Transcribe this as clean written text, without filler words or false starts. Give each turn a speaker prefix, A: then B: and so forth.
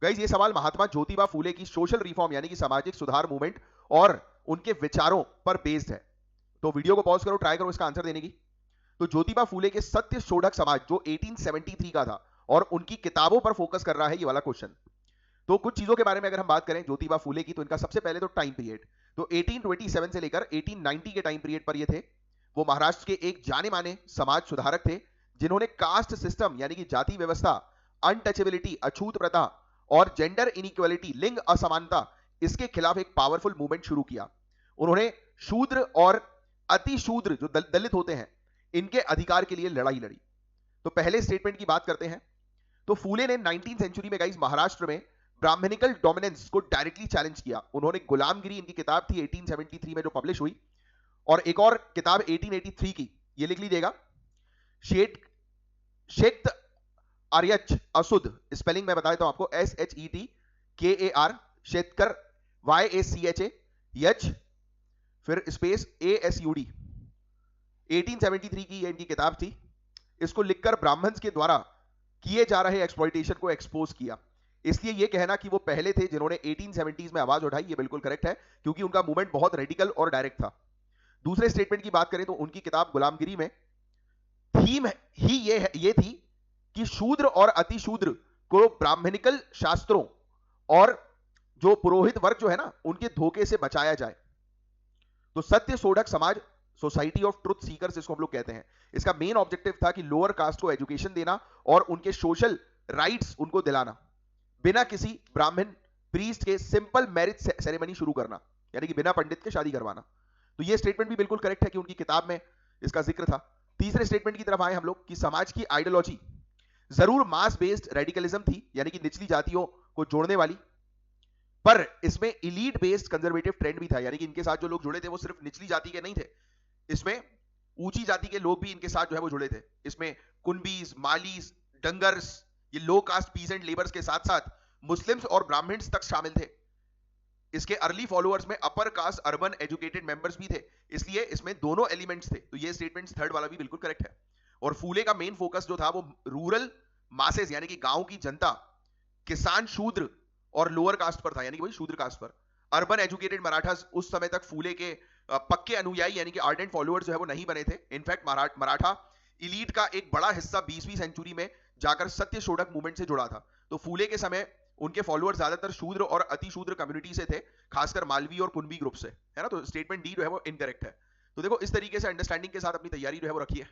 A: Guys ये सवाल महात्मा ज्योतिबा फूले की सोशल रिफॉर्म यानी कि सामाजिक सुधार मूवमेंट और उनके विचारों पर बेस्ड है। तो वीडियो को पॉज करो, ट्राई करो इसका आंसर देने की। तो ज्योतिबा फूले के सत्य शोधक समाज जो 1873 का था और उनकी किताबों पर फोकस कर रहा है ये वाला क्वेश्चन। तो कुछ चीजों के बारे में अगर हम बात करें ज्योतिबा फूले की, तो इनका सबसे पहले तो टाइम पीरियड, तो 1827 से लेकर 1890 के टाइम पीरियड पर ये थे। वो महाराष्ट्र के एक जाने माने समाज सुधारक थे जिन्होंने कास्ट सिस्टम यानी कि जाति व्यवस्था, अनटचेबिलिटी अछूत प्रथा और जेंडर इनइक्वालिटी लिंग असमानता इसके खिलाफ एक पावरफुल मूवमेंट शुरू किया। उन्होंने शूद्र और अति शूद्र जो दलित होते हैं इनके अधिकार के लिए लड़ाई लड़ी। तो पहले स्टेटमेंट की बात करते हैं। तो फूले ने 19th सेंचुरी में गाइस महाराष्ट्र में ब्राह्मणिकल डोमिनेंस को डायरेक्टली चैलेंज किया। उन्होंने गुलामगिरी, इनकी किताब थी 1873 में जो पब्लिश हुई, और एक और किताब 1883 की, ये लिख लीजिएगा, शेख आर्यच असुद, स्पेलिंग में बताया तो आपको SHETKAR, शेतकर YACHA यच फिर स्पेस ASUD, 1873 की ये इनकी किताब थी। इसको लिखकर ब्राह्मण्स के द्वारा किए जा रहे एक्सप्लॉइटेशन को एक्सपोज किया। इसलिए यह कहना कि वो पहले थे जिन्होंने 1870s में आवाज उठाई ये बिल्कुल करेक्ट है, क्योंकि उनका मूवमेंट बहुत रेडिकल और डायरेक्ट था। दूसरे स्टेटमेंट की बात करें तो उनकी किताब गुलामगिरी में थीम ही ये थी कि शूद्र और अतिशूद्र को ब्राह्मणिकल शास्त्रों और जो पुरोहित वर्ग जो है ना उनके धोखे से बचाया जाए। तो सत्य शोधक समाज, सोसाइटी ऑफ ट्रुथ सीकर्स इसको हम लोग कहते हैं, इसका मेन ऑब्जेक्टिव था कि लोअर कास्ट को एजुकेशन देना और उनके सोशल राइट्स उनको दिलाना, बिना किसी ब्राह्मण प्रीस्ट के सिंपल मैरिज सेरेमनी शुरू करना, यानी कि बिना पंडित के शादी करवाना। तो ये स्टेटमेंट भी बिल्कुल करेक्ट है कि उनकी किताब में इसका जिक्र था। तीसरे स्टेटमेंट की तरफ आए हम लोग कि समाज की आइडियोलॉजी जरूर मास बेस्ड रेडिकलिज्म थी, यानी कि निचली जातियों को जोड़ने वाली, पर इसमें इलीट बेस्ड कंजर्वेटिव ट्रेंड भी था, यानी कि इनके साथ जो लोग जुड़े थे वो सिर्फ निचली जाति के नहीं थे, इसमें ऊंची जाति के लोग भी इनके साथ जो है वो जुड़े थे। इसमें कुनबीज, मालीज, डंगर्स, ये लो कास्ट पीसेंट लेबर्स के साथ साथ मुस्लिम्स और ब्राह्मण्स तक शामिल थे। इसके अर्ली फॉलोअर्स में upper caste urban educated members भी थे, इसलिए इसमें दोनों एलिमेंट्स थे। तो ये स्टेटमेंट थर्ड वाला भी बिल्कुल करेक्ट है। और फूले का मेन फोकस जो था वो रूरल मासेस यानी कि गांव की जनता, किसान, शूद्र और लोअर कास्ट पर था, यानी कि वही शूद्र कास्ट पर। अर्बन एजुकेटेड मराठास उस समय तक फूले के पक्के अनुयायी यानी कि आर्डेंट फॉलोअर्स जो है वो नहीं बने थे। इनफैक्ट मराठा इलीट का एक बड़ा हिस्सा 20वीं सेंचुरी में जाकर सत्य शोधक मूवमेंट से जुड़ा था। तो फूले के समय उनके फॉलोअर्स ज्यादातर शूद्र और अतिशूद्र कम्युनिटी से थे, खासकर मालवी और कुनबी ग्रुप से, है ना। तो स्टेटमेंट डी जो है वो इनकरेक्ट है। तो देखो इस तरीके से अंडरस्टैंडिंग के साथ अपनी तैयारी जो है वो रखिए।